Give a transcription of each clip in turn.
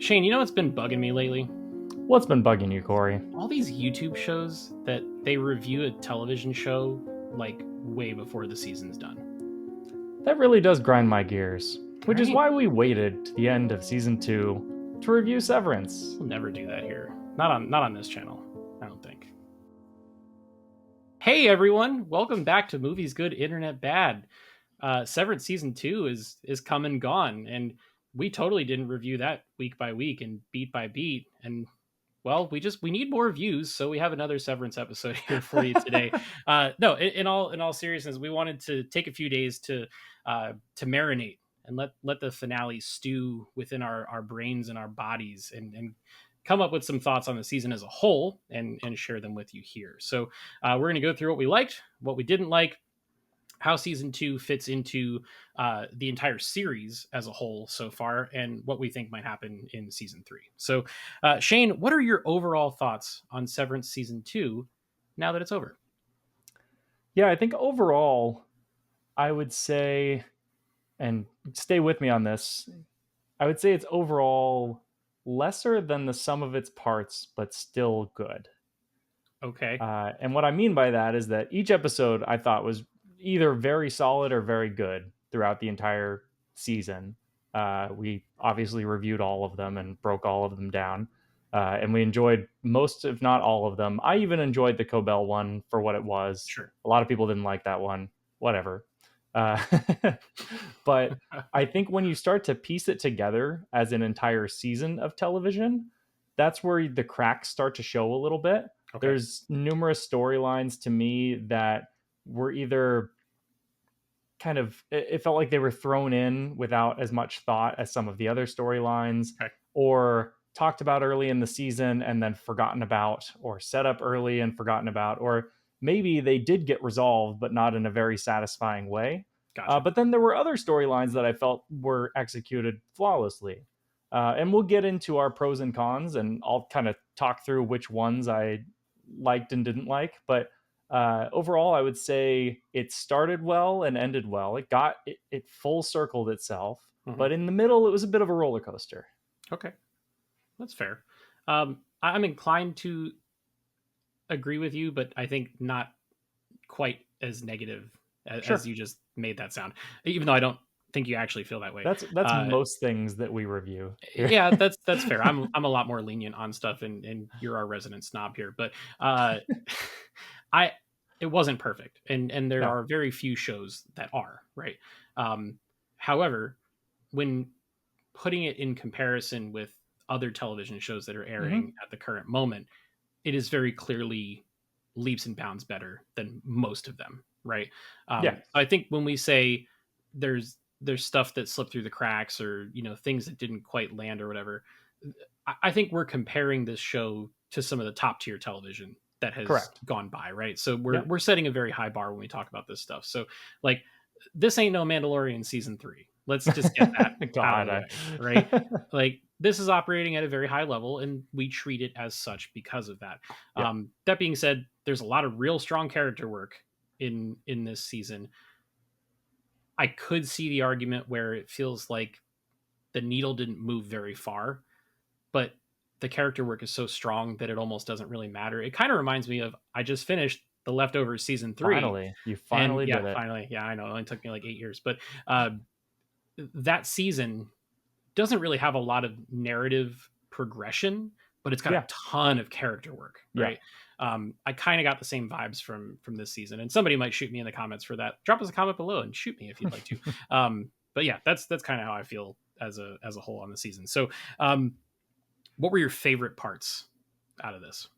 Shane, you know what's been bugging me lately? What's been bugging you, Corey? All these YouTube shows that they review a television show like way before the season's done. That really does grind my gears, which is Right? why we waited to the end of season 2 to review Severance. We'll never do that here. Not on this channel. I don't think. Hey everyone, welcome back to Movies Good, Internet Bad. Severance season 2 is come and gone, and we totally didn't review that week by week and beat by beat. And well, we need more views, so we have another Severance episode here for you today. No, in all seriousness, we wanted to take a few days to marinate and let the finale stew within our brains and our bodies, and come up with some thoughts on the season as a whole, and share them with you here. So we're going to go through what we liked, what we didn't like, how season 2 fits into the entire series as a whole so far, and what we think might happen in season 3. So, Shane, what are your overall thoughts on Severance season 2 now that it's over? Yeah, I think overall, I would say, and stay with me on this, I would say it's overall lesser than the sum of its parts, but still good. Okay. And what I mean by that is that each episode I thought was either very solid or very good throughout the entire season. We obviously reviewed all of them and broke all of them down. And we enjoyed most, if not all of them. I even enjoyed the Cobell one for what it was. Sure. A lot of people didn't like that one. Whatever. Uh, but I think when you start to piece it together as an entire season of television, that's where the cracks start to show a little bit. Okay. There's numerous storylines to me that were either kind of, it felt like they were thrown in without as much thought as some of the other storylines, Okay. or talked about early in the season and then forgotten about, or set up early and forgotten about, or maybe they did get resolved but not in a very satisfying way. Gotcha. But then there were other storylines that I felt were executed flawlessly. And we'll get into our pros and cons, and I'll kind of talk through which ones I liked and didn't like. But overall, I would say it started well and ended well. It full circled itself, Mhm. but in the middle, it was a bit of a roller coaster. Okay. That's fair. I'm inclined to agree with you, but I think not quite as negative as Sure, you just made that sound, even though I don't think you actually feel that way. that's Uh, most things that we review here. yeah, that's fair. I'm a lot more lenient on stuff, and you're our resident snob here, but uh, I it wasn't perfect, and there No, are very few shows that are right. Um, However, when putting it in comparison with other television shows that are airing hmm at the current moment, it is very clearly leaps and bounds better than most of them, right? yeah, I think when we say there's stuff that slipped through the cracks, or things that didn't quite land or whatever, I think we're comparing this show to some of the top tier television that has correct. gone by, right? So we're Yeah, we're setting a very high bar when we talk about this stuff. So like, this ain't no Mandalorian season 3. Let's just get that out of God, the way, right? Like, this is operating at a very high level, and we treat it as such because of that. yeah, That being said, there's a lot of real strong character work in this season. I could see the argument where it feels like the needle didn't move very far, but the character work is so strong that it almost doesn't really matter. It kind of reminds me of, I just finished The Leftovers season 3, finally, you and finally yeah, did it. finally, yeah, I know it only took me like 8 years, but uh, that season doesn't really have a lot of narrative progression, but it's got a Yeah, ton of character work, yeah. right? I kind of got the same vibes from this season, and somebody might shoot me in the comments for that. Drop us a comment below and shoot me if you'd like to. But yeah, that's kind of how I feel as a whole on the season. So, what were your favorite parts out of this?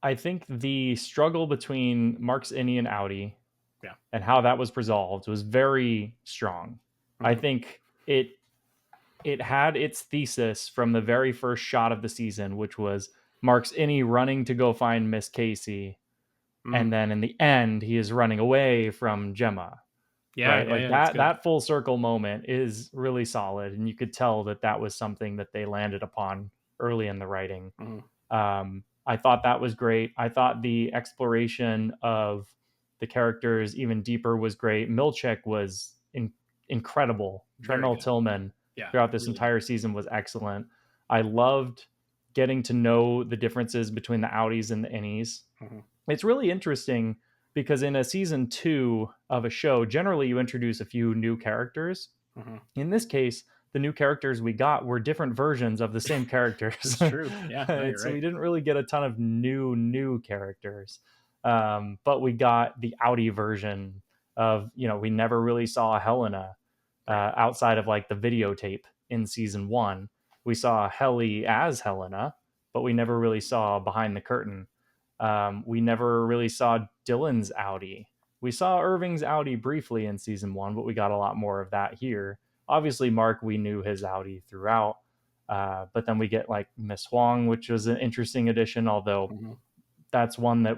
I think the struggle between Mark's Innie and Audi Yeah. and how that was resolved was very strong. I Mhm. think it had its thesis from the very first shot of the season, which was Mark's Innie running to go find Miss Casey, and Mhm. then in the end, he is running away from Gemma. Yeah, Right, yeah, like yeah, that's good. that full circle moment is really solid, and you could tell that that was something that they landed upon early in the writing. Mhm. I thought that was great. I thought the exploration of the characters even deeper was great. Milchek was incredible. Very Tremel good. Tillman Yeah, throughout this really good. entire season was excellent. I loved getting to know the differences between the outies and the innies. Hmm. It's really interesting because in a season 2 of a show, generally you introduce a few new characters. Hmm. In this case, the new characters we got were different versions of the same characters. It's true. Yeah, no, you're So right. we didn't really get a ton of new characters. But we got the Audi version of, we never really saw Helena Right. outside of like the videotape in season 1. We saw Helly as Helena, but we never really saw behind the curtain. We never really saw Dylan's Audi. We saw Irving's Audi briefly in season 1, but we got a lot more of that here. Obviously, Mark, we knew his Audi throughout. But then we get like Miss Huang, which was an interesting addition, although Hmm. that's one that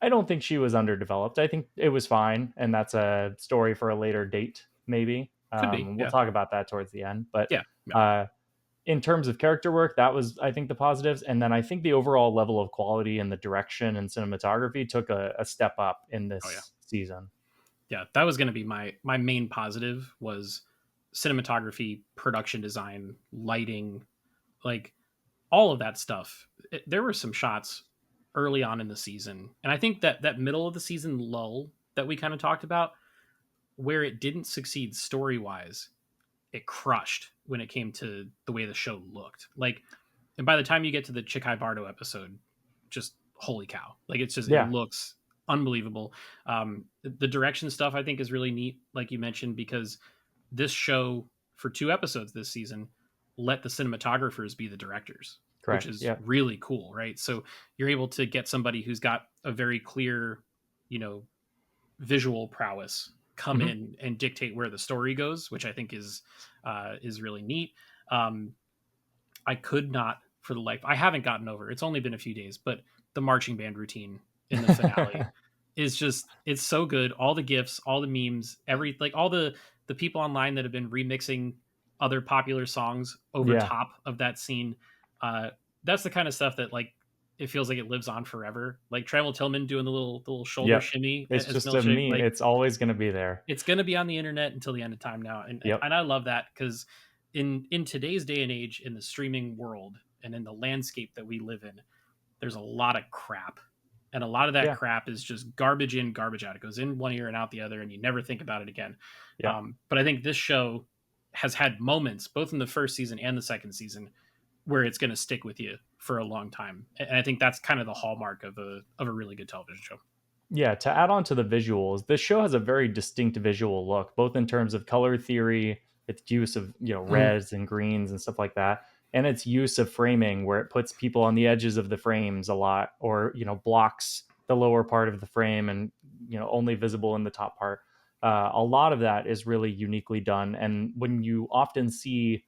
I don't think she was underdeveloped. I think it was fine, and that's a story for a later date, maybe. Could be. We'll Yeah. talk about that towards the end. But Yeah. Yeah. uh, in terms of character work, that was, I think, the positives. And then I think the overall level of quality and the direction and cinematography took a step up in Oh yeah. this season. Yeah. That was going to be my main positive was cinematography, production design, lighting, like all of that stuff. There were some shots early on in the season, and I think that middle of the season lull that we kind of talked about, where it didn't succeed story wise, it crushed when it came to the way the show looked. Like, and by the time you get to the Chikai Bardo episode, just holy cow! Like it Yeah, looks unbelievable. The direction stuff I think is really neat, like you mentioned, because this show for 2 episodes this season let the cinematographers be the directors, which correct. is Yeah. really cool, right? So you're able to get somebody who's got a very clear, you know, visual prowess come Hmm. in and dictate where the story goes, which I think is really neat. Um, I could not for the life. I haven't gotten over. It's only been a few days, but the marching band routine in the finale is just it's so good. All the gifs, all the memes, every like all the people online that have been remixing other popular songs over Yeah. top of that scene. Uh, that's the kind of stuff that like it feels like it lives on forever. Like Travel Tillman doing the little shoulder Yep. shimmy It's as just a milkshake. meme. Like It's always going to be there. it's going to be on the internet until the end of time now, and Yep. and I love that because in today's day and age in the streaming world and in the landscape that we live in, there's a lot of crap, and a lot of that Yeah. crap is just garbage in, garbage out. It goes in one ear and out the other, and you never think about it again. Yeah. But I think this show has had moments, both in the first season and the second season, where it's going to stick with you for a long time, and I think that's kind of the hallmark of a really good television show. Yeah, to add on to the visuals, this show has a very distinct visual look, both in terms of color theory, its use of, Mhm. reds and greens and stuff like that, and its use of framing where it puts people on the edges of the frames a lot, or, blocks the lower part of the frame and, only visible in the top part. A lot of that is really uniquely done. And when you often see,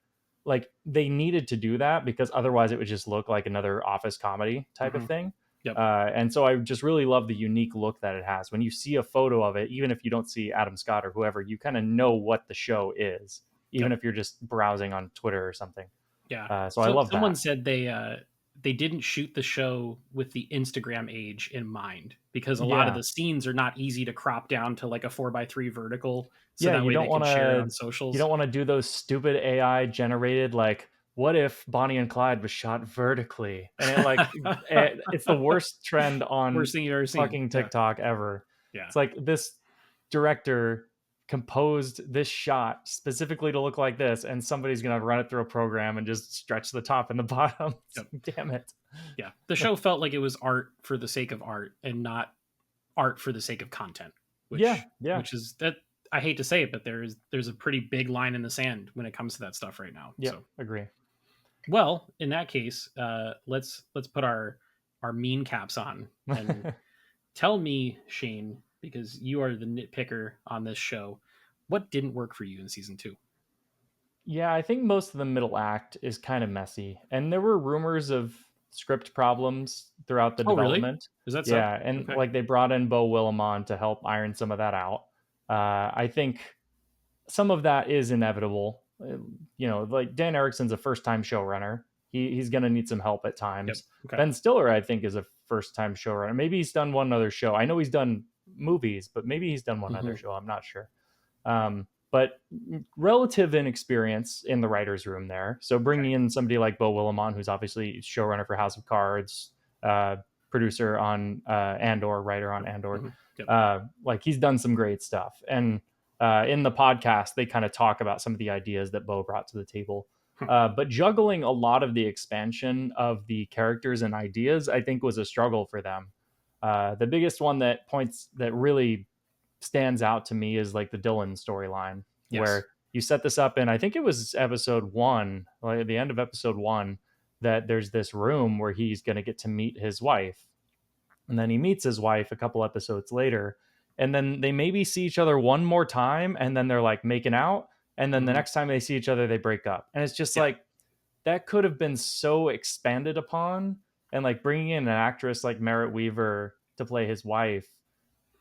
like, they needed to do that because otherwise it would just look like another office comedy type of Mhm. thing. Yep. And so I just really love the unique look that it has. When you see a photo of it, even if you don't see Adam Scott or whoever, you kind of know what the show is, even Yep. if you're just browsing on Twitter or something. Yeah. So I love Someone that. said they didn't shoot the show with the Instagram age in mind because a lot of Yeah, the scenes are not easy to crop down to like a 4:3 vertical, so yeah. that You way don't they can want share it to on you socials. don't want to do those stupid AI generated, like, what if Bonnie and Clyde was shot vertically, and it's the worst trend on Worst thing you've ever seen. fucking Yeah. TikTok ever. Yeah. It's like this director composed this shot specifically to look like this, and somebody's gonna run it through a program and just stretch the top and the bottom. Yep. Damn it. Yeah. The show felt like it was art for the sake of art and not art for the sake of content, Yeah, which yeah, which is that I hate to say it, but there's a pretty big line in the sand when it comes to that stuff right now. yeah. So Agree. well, in that case, let's put our mean caps on and tell me, Shane, because you are the nitpicker on this show, what didn't work for you in season two? Yeah, I think most of the middle act is kind of messy. And there were rumors of script problems throughout the Oh, really? development. Is that so? Yeah, and Okay. like they brought in Bo Willimon to help iron some of that out. I think some of that is inevitable. Like Dan Erickson's a first time showrunner. He's going to need some help at Yep. times. Okay. Ben Stiller, I think, is a first time showrunner. Maybe he's done one other show. I know he's done movies, but maybe he's done one other Hmm. show. I'm not sure. but relative inexperience in the writers' room there. So Okay. bringing in somebody like Bo Willimon, who's obviously showrunner for House of Cards, uh, producer on Andor, writer on Yep. Andor, Yep. like he's done some great stuff. And in the podcast, they kind of talk about some of the ideas that Bo brought to the table. Hmm. But juggling a lot of the expansion of the characters and ideas, I think, was a struggle for them. The biggest one that really stands out to me is like the Dylan storyline, Yes. where you set this up in, I think it was episode one, like at the end of episode one, that there's this room where he's going to get to meet his wife. And then he meets his wife a couple episodes later. And then they maybe see each other one more time and then they're like making out. And then the Hmm. next time they see each other, they break up. And it's just Yeah. like, that could have been so expanded upon. And like bringing in an actress like Merritt Weaver to play his wife,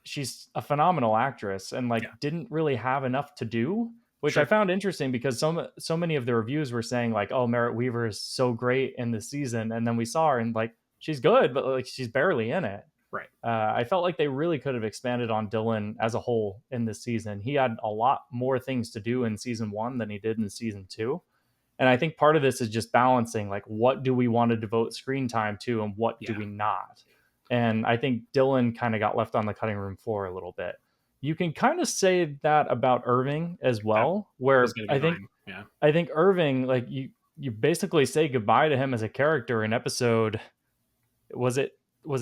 she's a phenomenal actress and Yeah. like didn't really have enough to do, which I Sure. found interesting because so many of the reviews were saying like, oh, Merritt Weaver is so great in this season, and then we saw her and like she's good, but like she's barely in it. Right. I felt like they really could have expanded on Dylan as a whole in this season. He had a lot more things to do in season one than he did in season two. And I think part of this is just balancing like what do we want to devote screen time to and what do Yeah. we not. And I think Dylan kind of got left on the cutting room floor a little bit. You can kind of say that about Irving as That well, was where going to be I think mine. Yeah. I think Irving, like you basically say goodbye to him as a character in episode, was it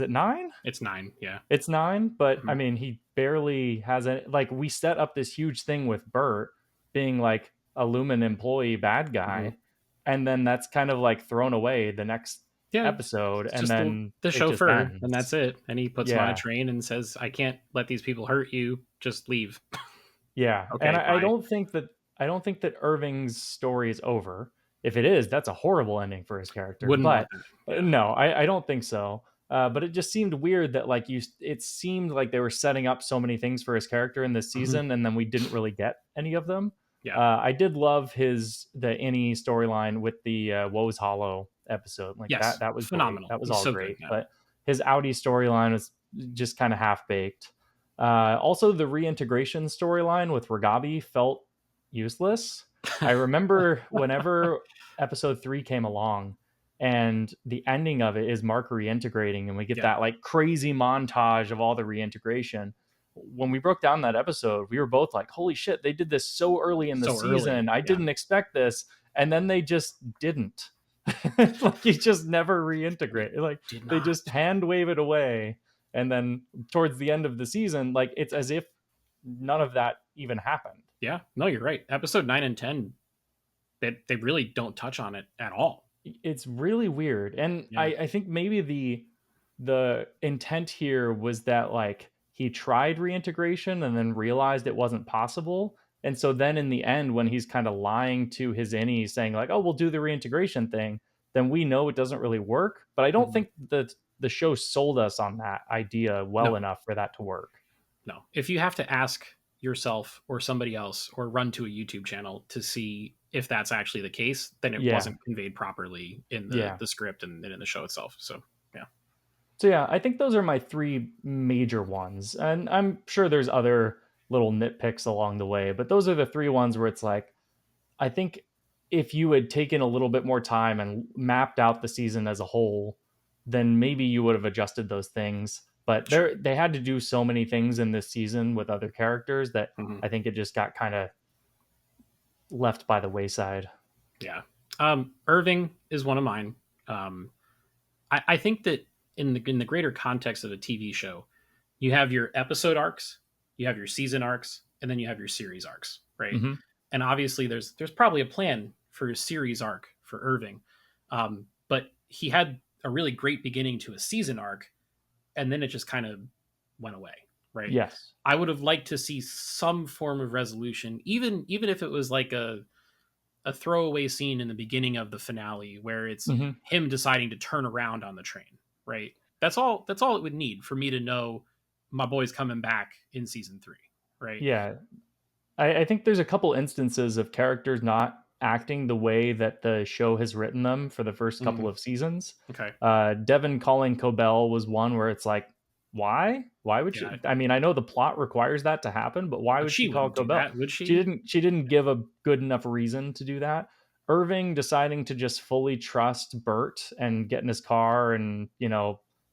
nine? It's 9. Yeah. It's nine, but I Mhm. mean, he barely has it. Like, we set up this huge thing with Bert being like a Lumen employee bad Mhm. guy, and then that's kind of like thrown away the next Yeah. episode, It's and just then the it just chauffeur, and that's ends. it. And he puts him on a Yeah, train and says, "I can't let these people hurt you. Just leave." yeah, and Okay. I Bye. don't think that Irving's story is over. If it is, that's a horrible ending for his character. Wouldn't want But that. Yeah. no, I don't think so. But it just seemed weird that like it seemed like they were setting up so many things for his character in this Mhm. season, and then we didn't really get any of them. Yeah. I did love the Innie storyline with the Woes Hollow episode. Like Yes. that was great. Phenomenal. That was He's all so good. great. Yeah. But his Audi storyline was just kind of half baked. Also, the reintegration storyline with Ragabi felt useless. I remember whenever episode three came along, and the ending of it is Mark reintegrating, and we get Yeah. that like crazy montage of all the reintegration. When we broke down that episode, we were both like, "Holy shit! They did this so early in the So early. season. I Yeah. didn't expect this." And then they just didn't. Like you just never They reintegrate. Like did they not. just hand wave it away, and then towards the end of the season, like it's as if none of that even happened. Yeah. No, you're right. Episode 9 and 10, they really don't touch on it at all. It's really weird, and Yeah. I think maybe the intent here was that like he tried reintegration and then realized it wasn't possible, and so then in the end when he's kind of lying to his innie saying like, oh, we'll do the reintegration thing, then we know it doesn't really work. But I don't Mhm. think that the show sold us on that idea well No. enough for that to work. No. If you have to ask yourself or somebody else or run to a YouTube channel to see if that's actually the case, then it Yeah, wasn't conveyed properly in yeah. the script and in the show itself. So yeah. So yeah, I think those are my three major ones, and I'm sure there's other little nitpicks along the way, but those are the three ones where it's like, I think if you had taken a little bit more time and mapped out the season as a whole, then maybe you would have adjusted those things. But Sure. they had to do so many things in this season with other characters that Hmm. I think it just got kind of left by the wayside. Yeah. Irving is one of mine. Um, I think that in the greater context of a TV show, you have your episode arcs, you have your season arcs, and then you have your series arcs, right? Hmm. And obviously, there's probably a plan for a series arc for Irving, but he had a really great beginning to a season arc, and then it just kind of went away, right? Yes. I would have liked to see some form of resolution, even if it was like a throwaway scene in the beginning of the finale where it's Hmm. him deciding to turn around on the train, right? That's all it would need for me to know my boy's coming back in season 3, right? Yeah. I think there's a couple instances of characters not acting the way that the show has written them for the first couple Mm, of seasons. okay. Devin calling Cobell was one where it's like, why? Why would Yeah, she? I mean, I know the plot requires that to happen, but why but would she she call wouldn't do Cobell? that, would She she? didn't. She didn't give a good enough reason to do that. Irving deciding to just fully trust Bert and get in his car, and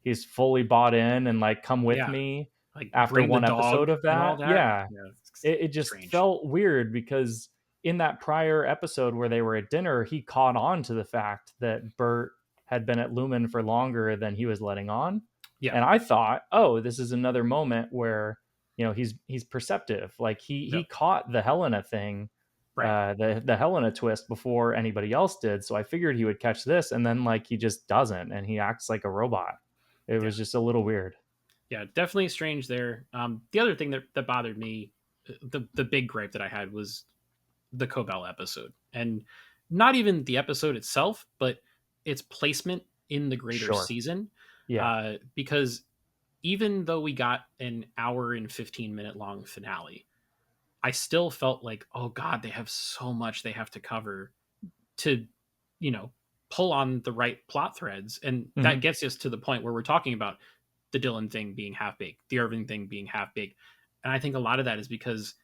he's fully bought in and like, come with Yeah, me like after bring the one episode dog of and all that. that. Yeah, Yeah, it's it just strange. felt weird because in that prior episode where they were at dinner, he caught on to the fact that Bert had been at Lumen for longer than he was letting on. Yeah, And I thought, oh, this is another moment where he's perceptive. Like he no, caught the Helena thing, right. the Helena twist before anybody else did. So I figured he would catch this, and then like he just doesn't, and he acts like a robot. It Yeah, was just a little weird. yeah, definitely strange there. The other thing that bothered me, the big gripe that I had was the Cobell episode, and not even the episode itself, but its placement in the greater Sure. season. Yeah. Because even though we got an hour and 15-minute long finale, I still felt like, oh God, they have so much they have to cover to, you know, pull on the right plot threads. And that Hmm. gets us to the point where we're talking about the Dylan thing being half baked, the Irving thing being half baked. And I think a lot of that is because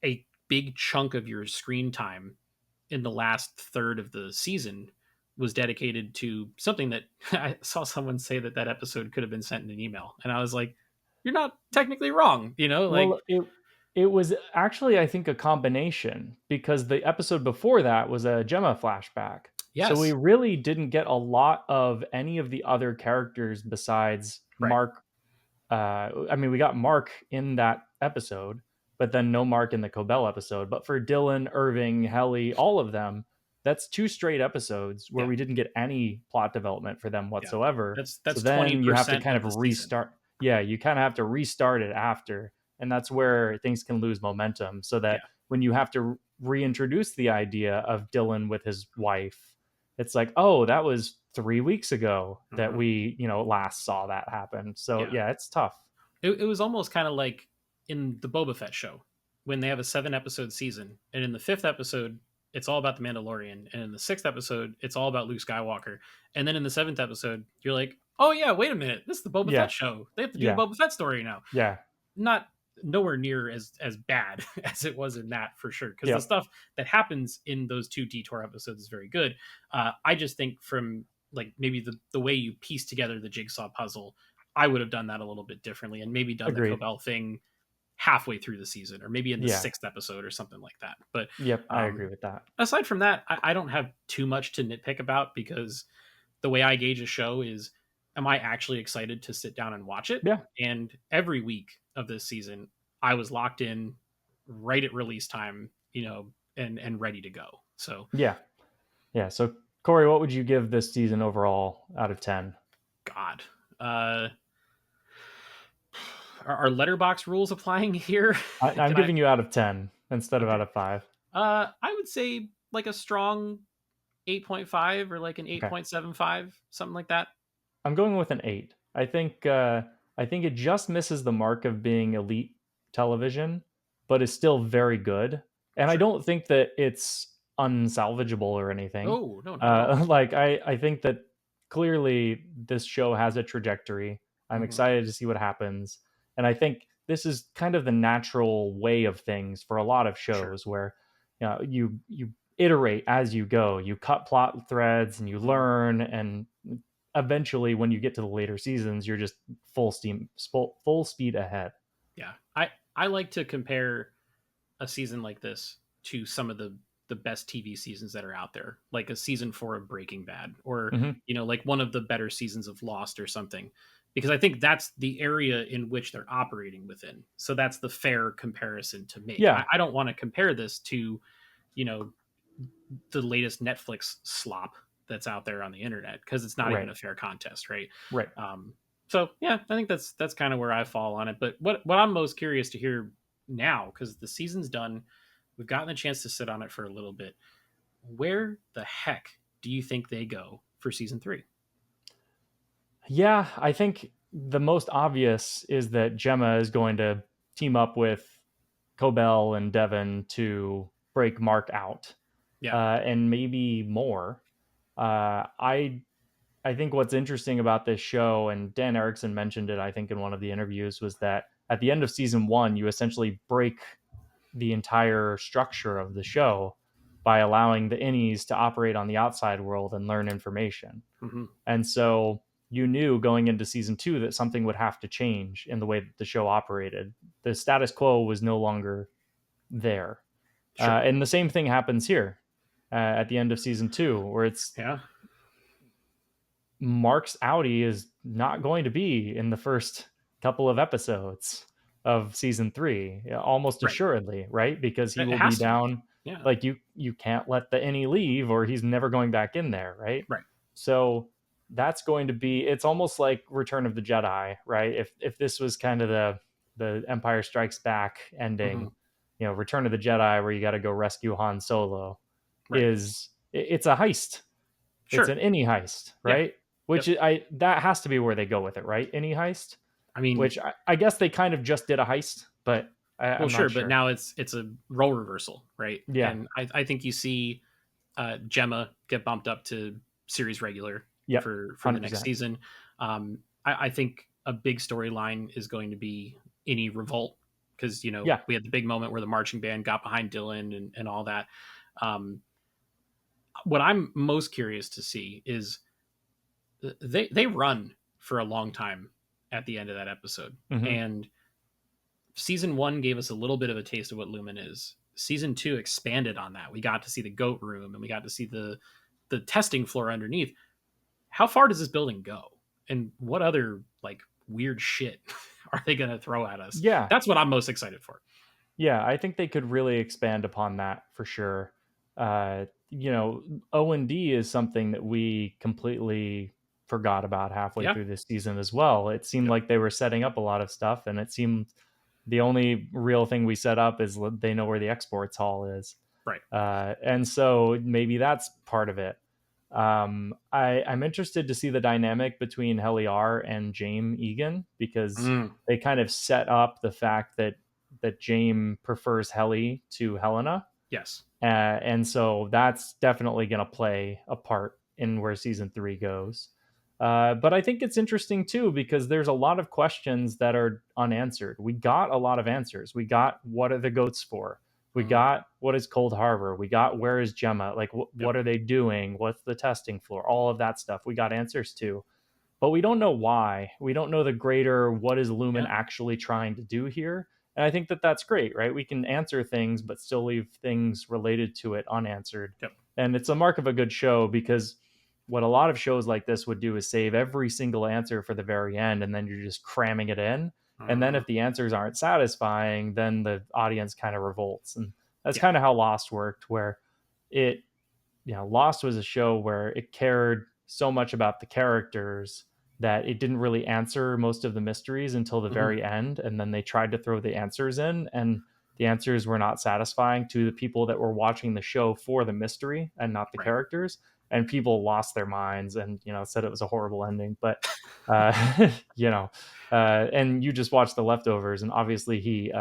a big chunk of your screen time in the last third of the season was dedicated to something that I saw someone say that that episode could have been sent in an email. And I was like, you're not technically wrong, like, Well, it was actually, I think, a combination because the episode before that was a Gemma flashback. So we yes, really didn't get a lot of any of the other characters besides right. Mark. I mean, we got Mark in that episode, but then no Mark in the Cobell episode. But for Dylan, Irving, Helly, all of them, that's two straight episodes where Yeah. we didn't get any plot development for them Yeah. whatsoever. That's So then you have to 20% kind of of the season. restart. Yeah, you kind of have to restart it after. And that's where things can lose momentum. So that Yeah. when you have to reintroduce the idea of Dylan with his wife, it's like, oh, that was 3 weeks ago that Uh-huh. we, last saw that happen. So Yeah. yeah, it's tough. It was almost kind of like in the Boba Fett show when they have a 7 episode season, and in the fifth episode, it's all about the Mandalorian, and in the sixth episode, it's all about Luke Skywalker, and then in the seventh episode, you're like, oh yeah, wait a minute, this is the Boba Fett Yeah, show. They have to do the yeah, Boba Fett story now. yeah, Not nowhere near as bad as it was in that for sure, because the yep, stuff that happens in those two detour episodes is very good. I just think from like maybe the way you piece together the jigsaw puzzle, I would have done that a little bit differently and maybe done the agreed. Cobell thing halfway through the season or maybe in the Yeah, sixth episode or something like that. But yep, I um, agree with that. aside from that, I don't have too much to nitpick about because the way I gauge a show is, am I actually excited to sit down and watch it? Yeah, And every week of this season, I was locked in right at release time, and ready to go. So, yeah, yeah. So Corey, what would you give this season overall out of 10? God, uh, are letterbox rules applying here? I'm Can I? giving you out of 10 instead of out Okay. of 5. I would say like a strong 8.5 or like an Okay, 8.75, something like that. I'm going with an 8. I think it just misses the mark of being elite television, but is still very good. And I Sure. don't think that it's unsalvageable or anything. Oh, no, not at all. Like I think that clearly this show has a trajectory. I'm Hmm. excited to see what happens, and I think this is kind of the natural way of things for a lot of Sure. shows where you iterate as you go. You cut plot threads and you Hmm. learn, and eventually when you get to the later seasons you're just full speed ahead. Yeah. I like to compare a season like this to some of the best TV seasons that are out there, like a season 4 of Breaking Bad, or Hmm. like one of the better seasons of Lost or something, because I think that's the area in which they're operating within. So that's the fair comparison to make. Yeah, I don't want to compare this to, you know, the latest Netflix slop that's out there on the internet because it's not even right, a fair contest, right? right. Um, so yeah, I think that's kind of where I fall on it. But what I'm most curious to hear now, because the season's done, we've gotten a chance to sit on it for a little bit. Where the heck do you think they go for season 3? Yeah, I think the most obvious is that Gemma is going to team up with Cobell and Devon to break Mark out, Yeah. and maybe more. I I think what's interesting about this show, and Dan Erickson mentioned it, I think, in one of the interviews, was that at the end of season one, you essentially break the entire structure of the show by allowing the innies to operate on the outside world and learn information. Hmm. And so you knew going into season two that something would have to change in the way that the show operated. The status quo was no longer there. Sure. And the same thing happens here at the end of season two, where it's Yeah. Mark's Audi is not going to be in the first couple of episodes of season three, almost Right. assuredly, right? Because he It will be has to be. down. Yeah. Like you can't let the any leave, or he's never going back in there, right? Right. So that's going to be. It's almost like Return of the Jedi, right? If this was kind of the Empire Strikes Back Hmm. ending, Return of the Jedi, where you got to go rescue Han Solo, Right. it's a heist. It's Sure. an any heist, Yeah. right? Which Yep. I that has to be where they go with it, right? Any heist, I mean, which I guess they kind of just did a heist, but well, I'm sure, not but sure. now it's a role reversal, right? Yeah, And I think you see Gemma get bumped up to series regular yep, for the next 100%. season. I think a big storyline is going to be any revolt because Yeah. we had the big moment where the marching band got behind Dylan and all that. Um, what I'm most curious to see is they run for a long time at the end of that episode, Hmm. and season one gave us a little bit of a taste of what Lumen is. Season two expanded on that. We got to see the goat room and we got to see the testing floor underneath. How far does this building go? And what other like weird shit are they gonna throw at us? Yeah, That's what I'm most excited for. yeah. I think they could really expand upon that for sure. O&D is something that we completely forgot about halfway Yeah. through this season as well. It seemed Yep. like they were setting up a lot of stuff, and it seemed the only real thing we set up is they know where the exports hall is. Right. And so maybe that's part of it. I'm interested to see the dynamic between Heliar and Jaime Egan, because Mm, they kind of set up the fact that Jaime prefers Heli to Helena, yes. and so that's definitely going to play a part in where season three goes. But I think it's interesting too, because there's a lot of questions that are unanswered. We got a lot of answers. We got what are the goats for? We Mm, got what is Cold Harbor? We got where is Gemma? Like, yep. what are they doing? What's the testing floor? All of that stuff we got answers to, but we don't know why. We don't know the greater what is Lumen Yeah. actually trying to do here. And I think that that's great, right? We can answer things, but still leave things related to it unanswered. Yep. And it's a mark of a good show, because what a lot of shows like this would do is save every single answer for the very end, and then you're just cramming it in. And then Mm, if the answers aren't satisfying, then the audience kind of revolts. And that's yeah. kind of how Lost worked, where it, Lost was a show where it cared so much about the characters that it didn't really answer most of the mysteries until the Hmm. very end. And then they tried to throw the answers in, and the answers were not satisfying to the people that were watching the show for the mystery and not the Right. characters. And people lost their minds and, said it was a horrible ending. But, uh, you know, and you just watch the leftovers, and obviously he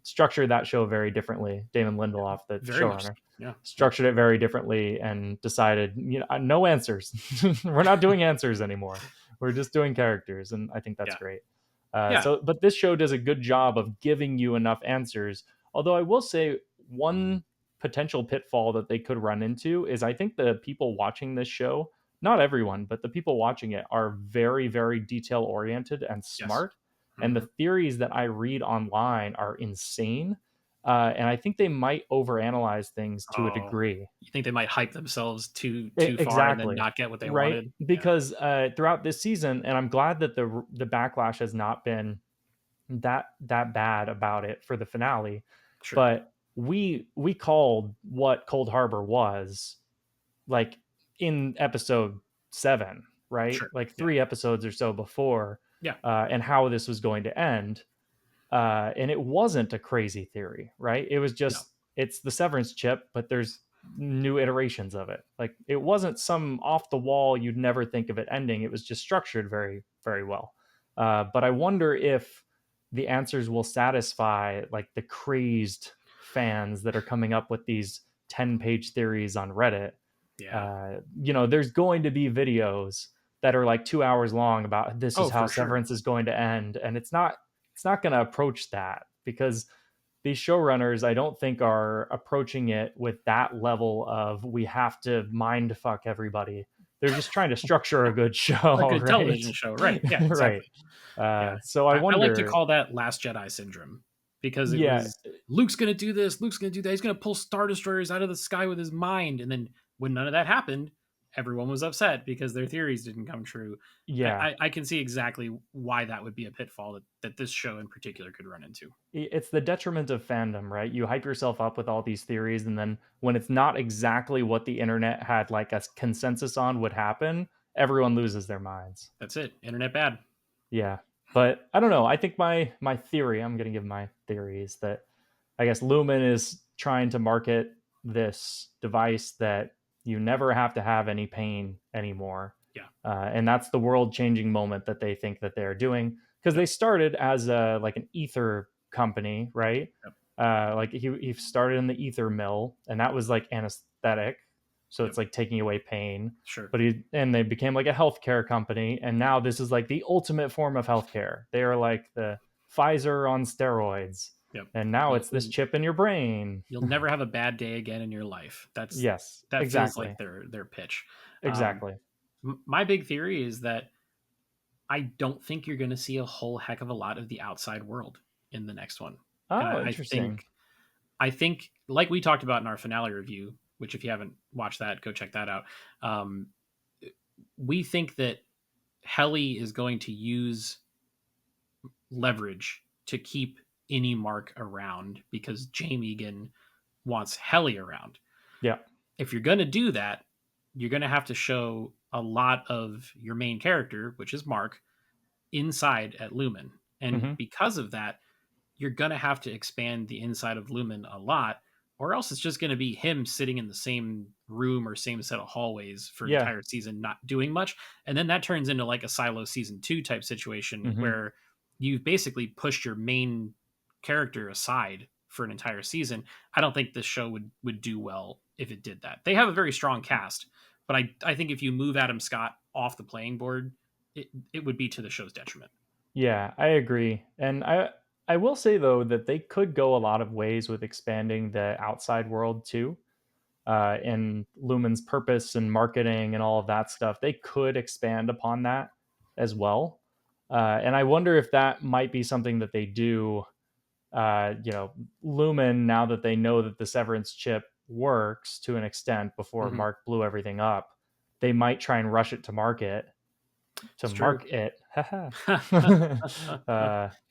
structured that show very differently. Damon Lindelof, the Very much so. showrunner, Yeah. Yeah. structured it very differently and decided, no answers. We're not doing answers anymore. We're just doing characters, and I think that's Yeah. great. Yeah. But this show does a good job of giving you enough answers. Although I will say one potential pitfall that they could run into is, I think the people watching this show, not everyone, but the people watching it, are very, very detail oriented and Yes. smart. And the Hmm. theories that I read online are insane. And I think they might overanalyze things to a Oh, degree. you think they might hype themselves too far and then Exactly. not get what they Right? wanted? Yeah. Because throughout this season, and I'm glad that the backlash has not been that bad about it for the finale, Sure. but we called what Cold Harbor was, like, in episode 7, right? Sure. Like Yeah. 3 episodes or so before, Yeah. and how this was going to end. And it wasn't a crazy theory, right? It was No. just, it's the Severance chip, but there's new iterations of it. Like, it wasn't some off the wall, you'd never think of it ending. It was just structured very, very well. But I wonder if the answers will satisfy like the crazed fans that are coming up with these 10-page theories on Reddit. Yeah. There's going to be videos that are like 2 hours long about this is Oh, how for sure. Severance is going to end, and it's not going to approach that because these showrunners I don't think are approaching it with that level of we have to mind fuck everybody. They're just trying to structure a good A show, good right? television show, right? Yeah, Right. exactly. Yeah, So I I like to wonder, call that Last Jedi syndrome because it yeah, was Luke's going to do this, Luke's going to do that, he's going to pull star destroyers out of the sky with his mind, and then when none of that happened, everyone was upset because their theories didn't come true. yeah, I can see exactly why that would be a pitfall that this show in particular could run into. it's the detriment of fandom, right? You hype yourself up with all these theories, and then when it's not exactly what the internet had like a consensus on would happen, everyone loses their minds. That's it. Internet bad. Yeah, but I don't know. I think my theory, I'm gonna give my theory, is that I guess Lumen is trying to market this device that you never have to have any pain anymore. Yeah. And that's the world changing moment that they think that they're doing because Yep. they started as a like an ether company, right? Yep. Like he started in the ether mill, and that was like anesthetic, so Yep. it's like taking away pain. Sure. But they became like a healthcare company, and now this is like the ultimate form of healthcare. They are like the Pfizer on steroids, Yep. and now You'll, it's this you'll chip in your brain. you'll never have a bad day again in your life. Yes, That feels like exactly, their pitch. Um, exactly. my big theory is that I don't think you're going to see a whole heck of a lot of the outside world in the next one, and Oh, interesting. I think like we talked about in our finale review, which if you haven't watched that, go check that out. Um, we think that Helly is going to use leverage to keep any Mark around because Jamie Egan wants Helly around. Yeah. If you're going to do that, you're going to have to show a lot of your main character, which is Mark, inside at Lumen. And Hmm. because of that, you're going to have to expand the inside of Lumen a lot, or else it's just going to be him sitting in the same room or same set of hallways for an Yeah. entire season, not doing much. And then that turns into like a Silo season 2 type situation Hmm. where you've basically pushed your main character aside for an entire season. I don't think this show would do well if it did that. They have a very strong cast, but I think if you move Adam Scott off the playing board, it would be to the show's detriment. Yeah, I agree. And I will say though that they could go a lot of ways with expanding the outside world too. In Lumen's purpose and marketing and all of that stuff, they could expand upon that as well. And I wonder if that might be something that they do. You know, Lumen, now that they know that the Severance chip works to an extent before Mm-hmm. Mark blew everything up, they might try and rush it to market to It's true. mark it.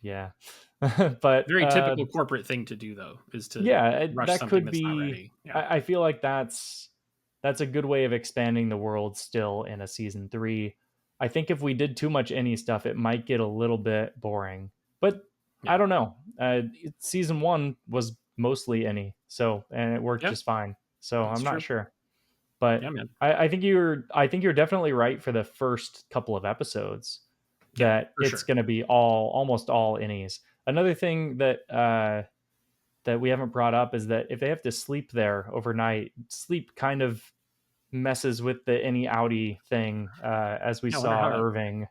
Yeah. But Very typical corporate thing to do, though, is to yeah, rush that something could that's not be. ready. Yeah. I feel like that's a good way of expanding the world still in a season three. I think if we did too much any stuff, it might get a little bit boring. But I Yeah. don't know. Season one was mostly any, so and it worked Yeah. just fine. So That's I'm not true. sure. But Yeah, man. I think you're definitely right for the first couple of episodes Yeah, that for it's sure. going to be almost all innies. Another thing that we haven't brought up is that if they have to sleep there overnight, sleep kind of messes with the any outie thing, as we Yeah, I wonder saw Irving.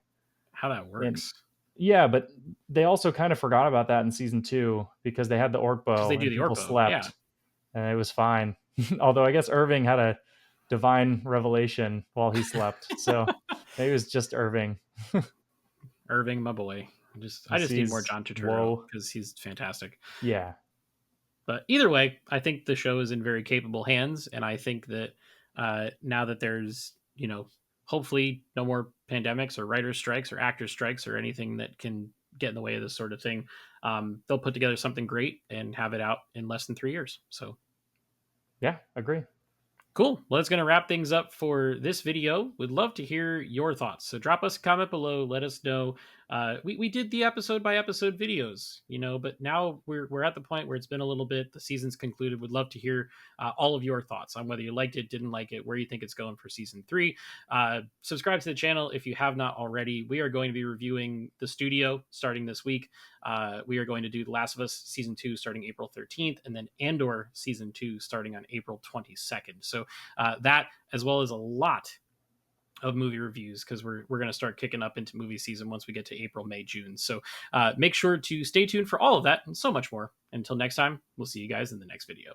how that And works yeah, but they also kind of forgot about that in season two because they had the orc because they bow do and the people orpo. Yeah, slept and it was fine. Although I guess Irving had a divine revelation while he slept, so maybe it was just Irving. Irving, my boy. He I just need more sees John Turturro woe. because he's fantastic. Yeah, But either way, I think the show is in very capable hands, and I think that now that there's hopefully no more pandemics or writer strikes or actor strikes or anything that can get in the way of this sort of thing, they'll put together something great and have it out in less than 3 years. So yeah, agree. cool. Well, that's going to wrap things up for this video. We'd love to hear your thoughts. So drop us a comment below. Let us know. We did the episode by episode videos, but now we're at the point where it's been a little bit. The season's concluded. Would love to hear all of your thoughts on whether you liked it, didn't like it, where you think it's going for season 3. Subscribe to the channel if you have not already. We are going to be reviewing The Studio starting this week. We are going to do The Last of Us season 2 starting April 13th, and then Andor season 2 starting on April 22nd. So that, as well as a lot of movie reviews, because we're going to start kicking up into movie season once we get to April, May, June. So make sure to stay tuned for all of that and so much more. Until next time, we'll see you guys in the next video.